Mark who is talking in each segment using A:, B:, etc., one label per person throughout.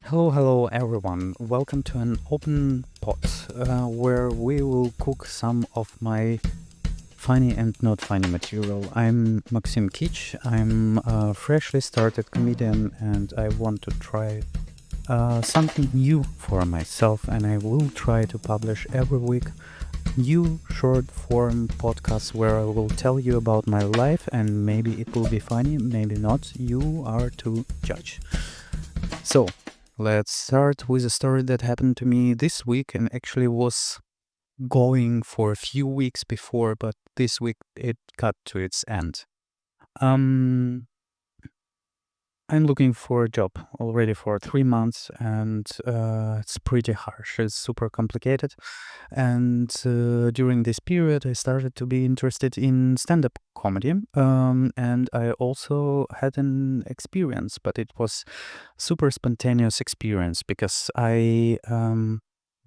A: Hello everyone. Welcome to an open pot where we will cook some of my funny and not funny material. I'm Maxim Kich. I'm a freshly started comedian and I want to try something new for myself, and I will try to publish every week new short form podcasts where I will tell you about my life, and maybe it will be funny, maybe not. You are to judge. So, let's start with a story that happened to me this week and actually was going for a few weeks before, but this week it got to its end. Um, I'm looking for a job already for 3 months, and it's pretty harsh. It's super complicated. And during this period, I started to be interested in stand-up comedy. And I also had an experience, but it was super spontaneous experience because I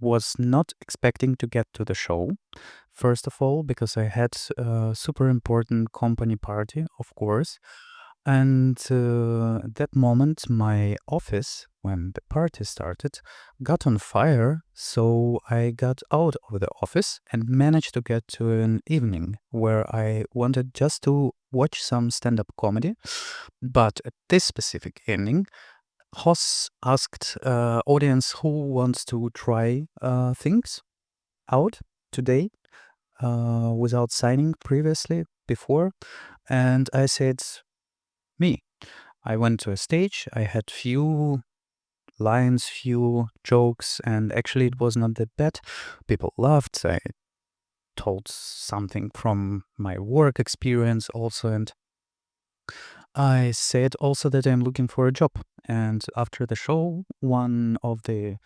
A: was not expecting to get to the show. First of all, because I had a super important company party, of course. And at that moment, my office, when the party started, got on fire. So I got out of the office and managed to get to an evening where I wanted just to watch some stand up comedy. But at this specific evening, host asked audience who wants to try things out today without signing previously before. And I said, me. I went to a stage, I had few lines, few jokes, and actually it was not that bad. People laughed. I told something from my work experience also, and I said also that I'm looking for a job. And after the show, one of the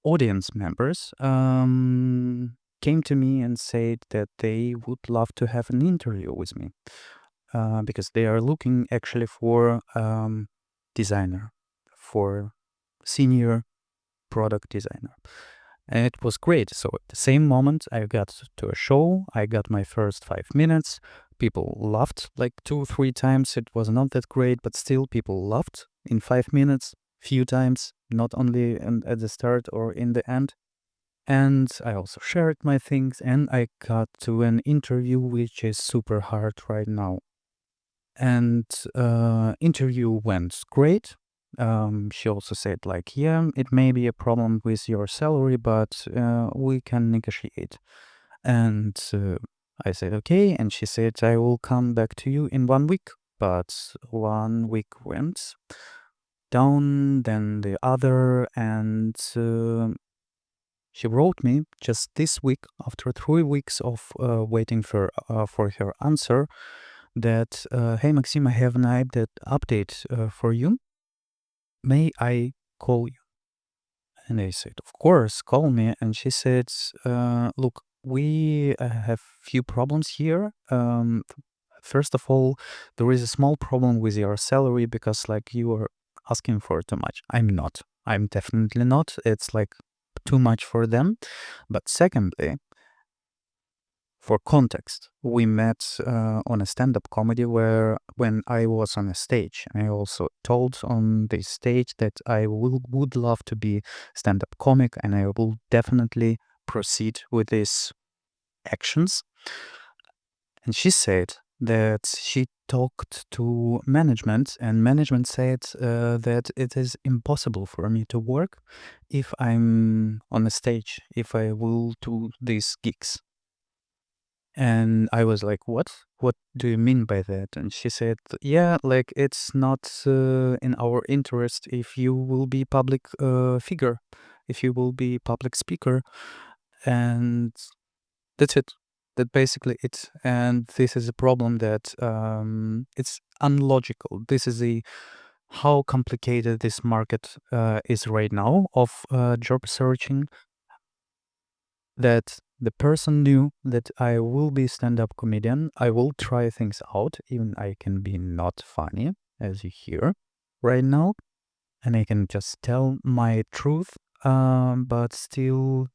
A: audience members came to me and said that they would love to have an interview with me because they are looking actually for designer, for senior product designer. And it was great. So at the same moment, I got to a show. I got my first 5 minutes. People laughed like 2, 3 times. It was not that great, but still people laughed in 5 minutes, few times, not only at the start or in the end. And I also shared my things, and I got to an interview, which is super hard right now. And interview went great. She also said like, yeah, it may be a problem with your salary, but we can negotiate. And I said okay, and she said I will come back to you in 1 week. But 1 week went down, then the other, and she wrote me just this week after 3 weeks of waiting for her answer that, hey Maxim, I have an update for you. May I call you? And I said, of course, call me. And she said, look, we have few problems here. First of all, there is a small problem with your salary because like you are asking for too much. I'm not. I'm definitely not. It's like too much for them. But secondly, for context, we met on a stand-up comedy where when I was on a stage, I also told on the stage that I would love to be stand-up comic and I will definitely proceed with these actions. And she said that she talked to management and management said that it is impossible for me to work if I'm on a stage, if I will do these gigs. And I was like, what? What do you mean by that? And she said, yeah, like it's not in our interest if you will be public figure, if you will be public speaker. And that's it. That basically it. And this is a problem that it's unlogical. This is how complicated this market is right now of job searching, that the person knew that I will be stand-up comedian. I will try things out, even I can be not funny, as you hear right now, and I can just tell my truth, but still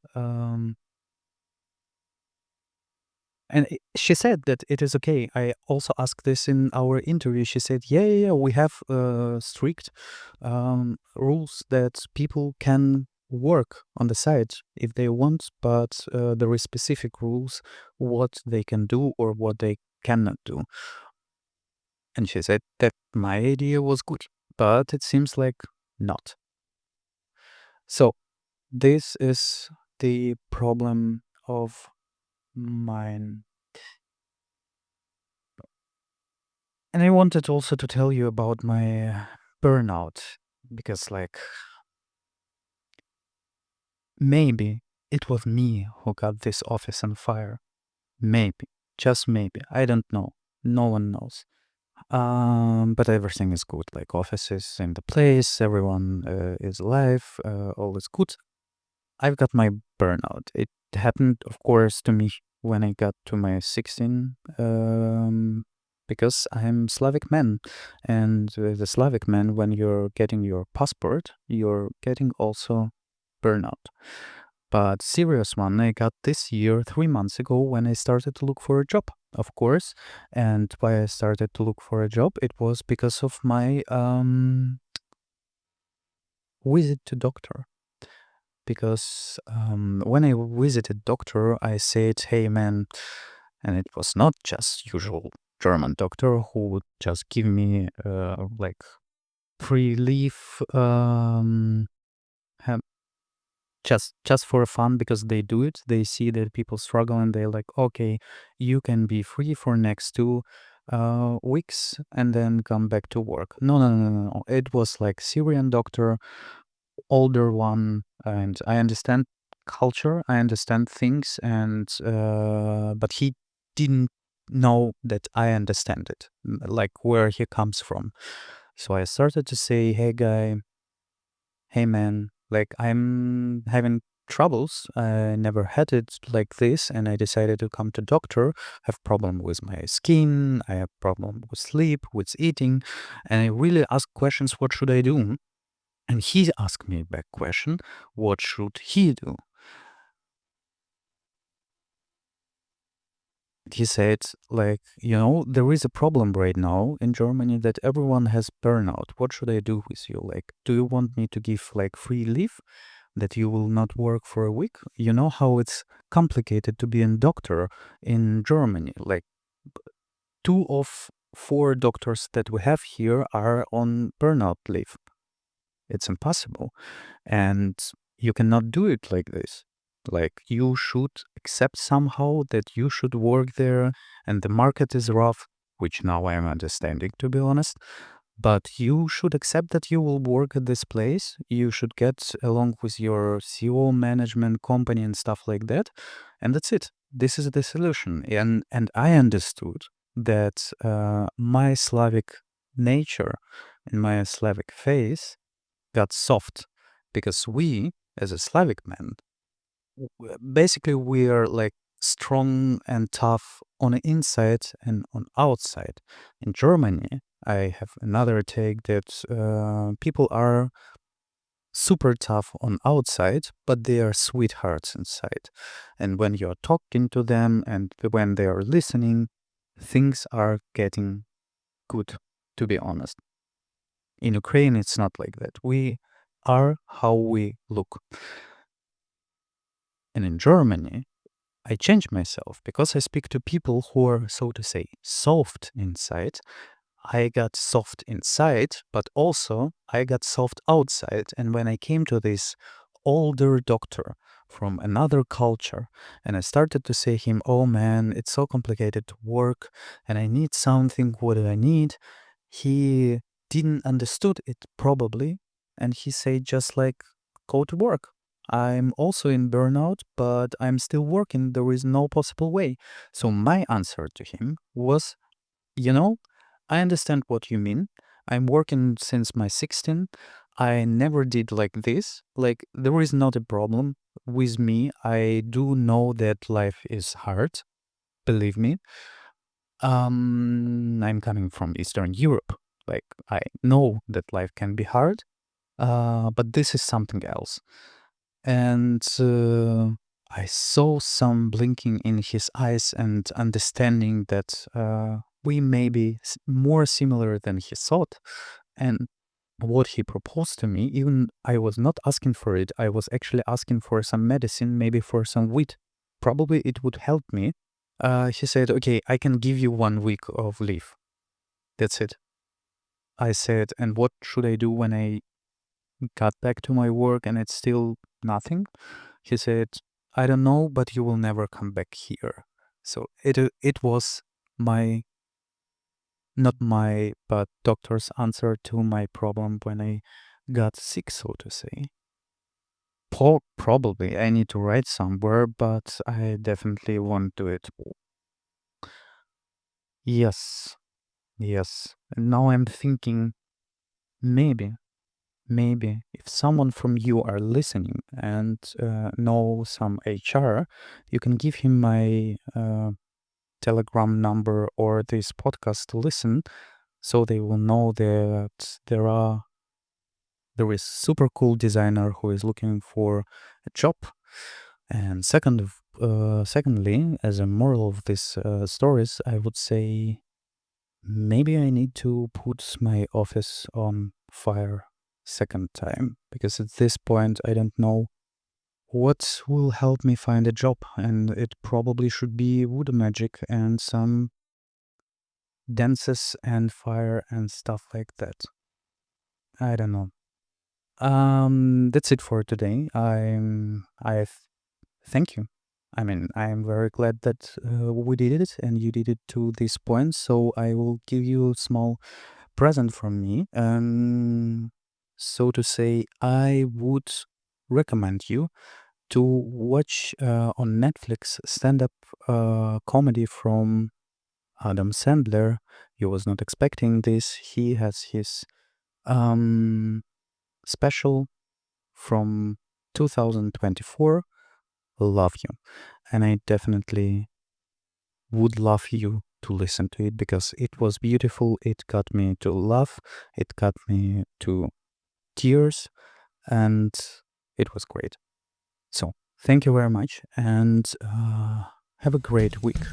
A: And she said that it is okay. I also asked this in our interview. She said, yeah, we have strict rules that people can work on the side if they want, but there is specific rules what they can do or what they cannot do. And she said that my idea was good, but it seems like not. So this is the problem of mine. And I wanted also to tell you about my burnout because, like, maybe it was me who got this office on fire. Maybe, just maybe. I don't know. No one knows. But everything is good. Like, office is in the place, everyone is alive, all is good. I've got my burnout. It happened, of course, to me when I got to my 16, because I'm Slavic man. And the Slavic man, when you're getting your passport, you're getting also burnout. But serious one, I got this year, 3 months ago, when I started to look for a job, of course. And why I started to look for a job, it was because of my visit to doctor. Because when I visited doctor, I said, "Hey, man," and it was not just usual German doctor who would just give me like free leave, ha- just for fun because they do it. They see that people struggle and they're like, "Okay, you can be free for next 2 weeks and then come back to work." No, no, no, no, no. It was like Syrian doctor, older one, and I understand culture, I understand things, and but he didn't know that I understand it, like where he comes from. So I started to say, "Hey, guy, hey, man, like I'm having troubles. I never had it like this, and I decided to come to doctor. I have problem with my skin. I have problem with sleep, with eating, and I really ask questions. What should I do?" And he asked me back question, what should he do? He said, like, there is a problem right now in Germany that everyone has burnout. What should I do with you? Like, do you want me to give like free leave that you will not work for a week? You know how it's complicated to be a doctor in Germany. Like 2 of 4 doctors that we have here are on burnout leave. It's impossible. And you cannot do it like this. Like, you should accept somehow that you should work there and the market is rough, which now I am understanding, to be honest. But you should accept that you will work at this place. You should get along with your CEO management company and stuff like that. And that's it. This is the solution. And I understood that my Slavic nature and my Slavic face got soft because we, as a Slavic man, basically we are like strong and tough on the inside and on outside. In Germany, I have another take that people are super tough on outside, but they are sweethearts inside. And when you're talking to them and when they are listening, things are getting good, to be honest. In Ukraine, it's not like that. We are how we look. And in Germany, I change myself because I speak to people who are, so to say, soft inside. I got soft inside, but also I got soft outside. And when I came to this older doctor from another culture, and I started to say him, "Oh man, it's so complicated to work, and I need something. What do I need?" He didn't understood it probably, and he said just like, "Go to work. I'm also in burnout, but I'm still working. There is no possible way." So my answer to him was, you know, I understand what you mean. I'm working since my 16. I never did like this. Like, there is not a problem with me. I do know that life is hard. Believe me. I'm coming from Eastern Europe. Like, I know that life can be hard, but this is something else. And I saw some blinking in his eyes and understanding that we may be more similar than he thought. And what he proposed to me, even I was not asking for it, I was actually asking for some medicine, maybe for some weed. Probably it would help me. He said, okay, I can give you 1 week of leave. That's it. I said, and what should I do when I got back to my work and it's still nothing? He said, I don't know, but you will never come back here. So it was my, not my, but doctor's answer to my problem when I got sick, so to say. Probably I need to write somewhere, but I definitely won't do it. Yes, yes. And now I'm thinking maybe, maybe if someone from you are listening and know some HR, you can give him my Telegram number or this podcast to listen, so they will know that there is super cool designer who is looking for a job. And secondly, as a moral of these stories, I would say maybe I need to put my office on fire second time, because at this point I don't know what will help me find a job, and it probably should be wood magic and some dances and fire and stuff like that. I don't know. That's it for today. Thank you. I mean, I am very glad that we did it and you did it to this point. So I will give you a small present from me. So to say, I would recommend you to watch on Netflix stand-up comedy from Adam Sandler. You was not expecting this. He has his special from 2024, Love You. And I definitely would love you to listen to it because it was beautiful. It got me to laugh. It got me to tears, and it was great. So thank you very much, and have a great week.